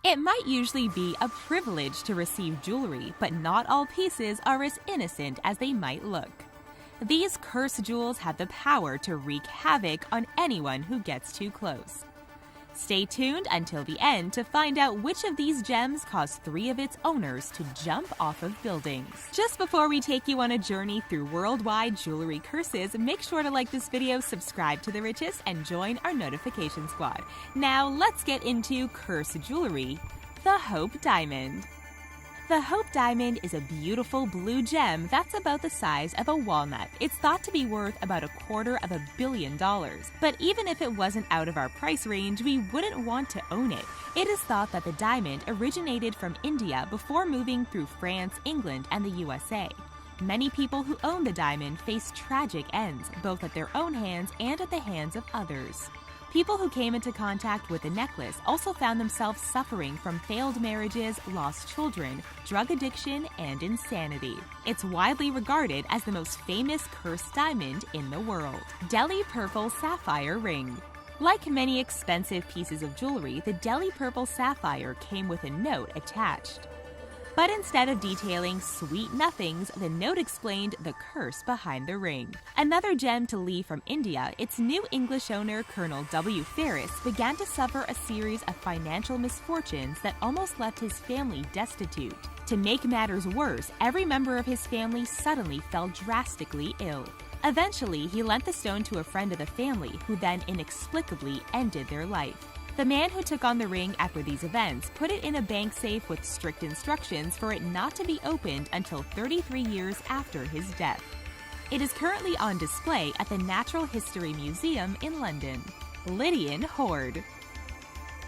It might usually be a privilege to receive jewelry, but not all pieces are as innocent as they might look. These cursed jewels have the power to wreak havoc on anyone who gets too close. Stay tuned until the end to find out which of these gems caused 3 of its owners to jump off of buildings. Just before we take you on a journey through worldwide jewelry curses, make sure to like this video, subscribe to The Richest, and join our notification squad. Now let's get into cursed jewelry, the Hope Diamond. The Hope Diamond is a beautiful blue gem that's about the size of a walnut. It's thought to be worth about $250 million. But even if it wasn't out of our price range, we wouldn't want to own it. It is thought that the diamond originated from India before moving through France, England, and the USA. Many people who own the diamond face tragic ends, both at their own hands and at the hands of others. People who came into contact with the necklace also found themselves suffering from failed marriages, lost children, drug addiction, and insanity. It's widely regarded as the most famous cursed diamond in the world. Delhi Purple Sapphire Ring. Like many expensive pieces of jewelry, the Delhi Purple Sapphire came with a note attached. But instead of detailing sweet nothings, the note explained the curse behind the ring. Another gem to leave from India, its new English owner, Colonel W. Ferris, began to suffer a series of financial misfortunes that almost left his family destitute. To make matters worse, every member of his family suddenly fell drastically ill. Eventually, he lent the stone to a friend of the family, who then inexplicably ended their life. The man who took on the ring after these events put it in a bank safe with strict instructions for it not to be opened until 33 years after his death. It is currently on display at the Natural History Museum in London. Lydian Hoard.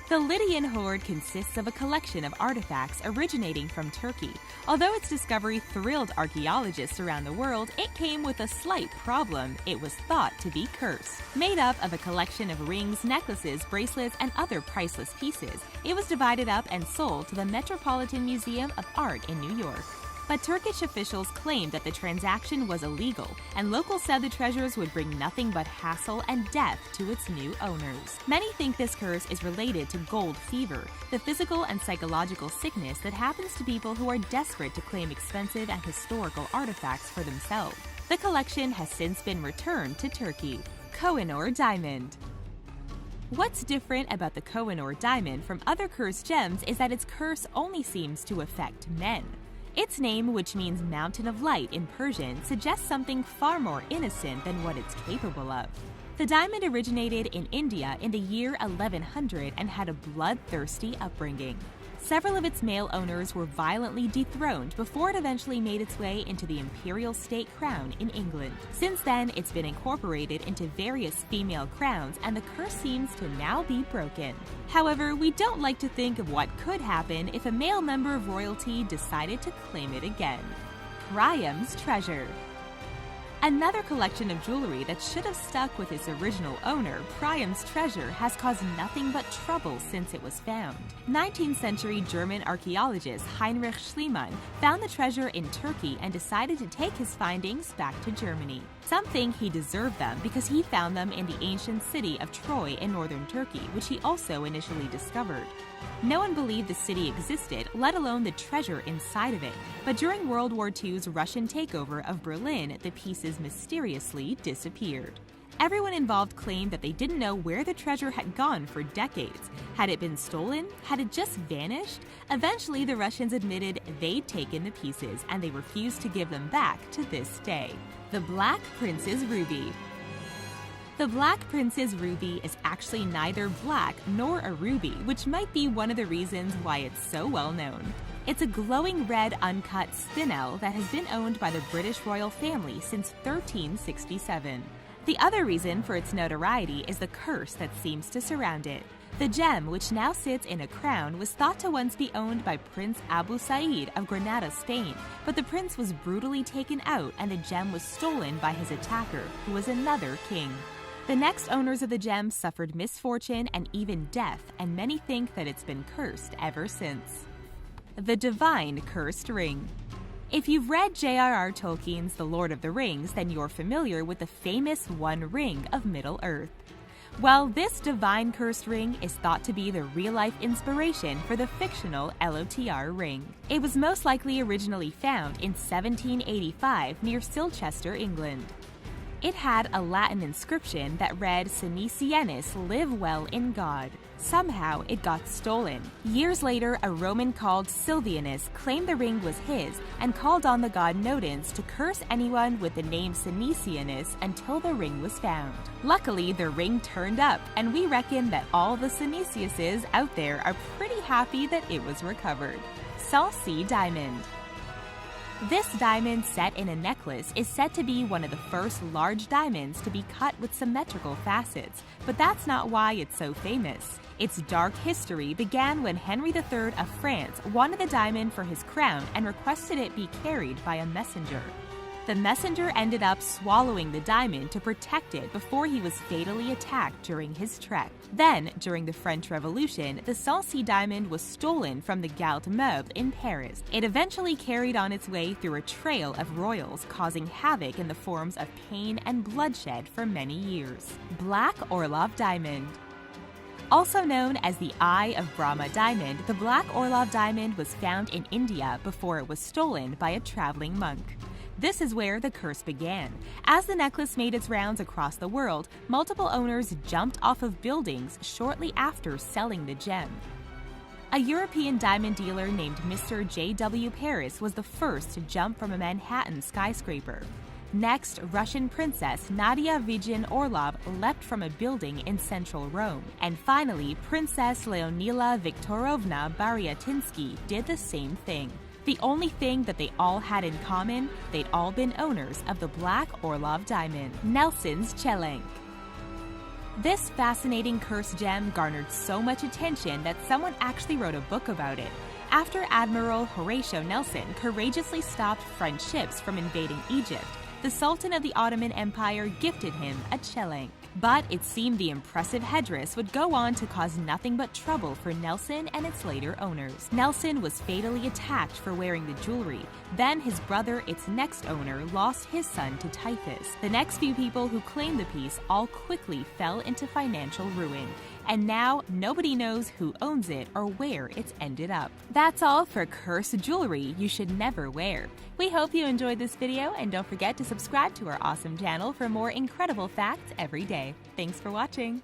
The Lydian Hoard consists of a collection of artifacts originating from Turkey. Although its discovery thrilled archaeologists around the world, it came with a slight problem. It was thought to be cursed. Made up of a collection of rings, necklaces, bracelets, and other priceless pieces, it was divided up and sold to the Metropolitan Museum of Art in New York. But Turkish officials claimed that the transaction was illegal, and locals said the treasures would bring nothing but hassle and death to its new owners. Many think this curse is related to gold fever, the physical and psychological sickness that happens to people who are desperate to claim expensive and historical artifacts for themselves. The collection has since been returned to Turkey. Kohinoor Diamond. What's different about the Kohinoor Diamond from other cursed gems is that its curse only seems to affect men. Its name, which means mountain of light in Persian, suggests something far more innocent than what it's capable of. The diamond originated in India in the year 1100 and had a bloodthirsty upbringing. Several of its male owners were violently dethroned before it eventually made its way into the imperial state crown in England. Since then, it's been incorporated into various female crowns, and the curse seems to now be broken. However, we don't like to think of what could happen if a male member of royalty decided to claim it again. Priam's Treasure. Another collection of jewelry that should have stuck with its original owner, Priam's Treasure, has caused nothing but trouble since it was found. 19th century German archaeologist Heinrich Schliemann found the treasure in Turkey and decided to take his findings back to Germany. Some think he deserved them because he found them in the ancient city of Troy in northern Turkey, which he also initially discovered. No one believed the city existed, let alone the treasure inside of it. But during World War II's Russian takeover of Berlin, the pieces mysteriously disappeared. Everyone involved claimed that they didn't know where the treasure had gone for decades. Had it been stolen? Had it just vanished? Eventually, the Russians admitted they'd taken the pieces, and they refused to give them back to this day. The Black Prince's Ruby. The Black Prince's Ruby is actually neither black nor a ruby, which might be one of the reasons why it's so well known. It's a glowing red uncut spinel that has been owned by the British royal family since 1367. The other reason for its notoriety is the curse that seems to surround it. The gem, which now sits in a crown, was thought to once be owned by Prince Abu Said of Granada, Spain, but the prince was brutally taken out and the gem was stolen by his attacker, who was another king. The next owners of the gem suffered misfortune and even death, and many think that it's been cursed ever since. The Divine Cursed Ring. If you've read J.R.R. Tolkien's The Lord of the Rings, then you're familiar with the famous One Ring of Middle-earth. Well, this divine cursed ring is thought to be the real-life inspiration for the fictional LOTR ring. It was most likely originally found in 1785 near Silchester, England. It had a Latin inscription that read Sine Cienis, live well in God. Somehow, it got stolen. Years later, a Roman called Silvianus claimed the ring was his and called on the god Nodens to curse anyone with the name Sinicianus until the ring was found. Luckily, the ring turned up, and we reckon that all the Siniciuses out there are pretty happy that it was recovered. Sancy Diamond. This diamond set in a necklace is said to be one of the first large diamonds to be cut with symmetrical facets, but that's not why it's so famous. Its dark history began when Henry III of France wanted the diamond for his crown and requested it be carried by a messenger. The messenger ended up swallowing the diamond to protect it before he was fatally attacked during his trek. Then, during the French Revolution, the Sancy diamond was stolen from the Garde Meuble in Paris. It eventually carried on its way through a trail of royals, causing havoc in the forms of pain and bloodshed for many years. Black Orlov Diamond. Also known as the Eye of Brahma diamond, the Black Orlov diamond was found in India before it was stolen by a traveling monk. This is where the curse began. As the necklace made its rounds across the world, multiple owners jumped off of buildings shortly after selling the gem. A European diamond dealer named Mr. J.W. Paris was the first to jump from a Manhattan skyscraper. Next, Russian princess Nadia Vigin Orlov leapt from a building in central Rome. And finally, Princess Leonila Viktorovna Baryatinsky did the same thing. The only thing that they all had in common, they'd all been owners of the Black Orlov diamond, Nelson's Chelenk. This fascinating cursed gem garnered so much attention that someone actually wrote a book about it. After Admiral Horatio Nelson courageously stopped French ships from invading Egypt, the Sultan of the Ottoman Empire gifted him a chelenk. But it seemed the impressive headdress would go on to cause nothing but trouble for Nelson and its later owners. Nelson was fatally attacked for wearing the jewelry. Then his brother, its next owner, lost his son to typhus. The next few people who claimed the piece all quickly fell into financial ruin. And now nobody knows who owns it or where it's ended up. That's all for cursed jewelry you should never wear. We hope you enjoyed this video, and don't forget to subscribe to our awesome channel for more incredible facts every day. Thanks for watching.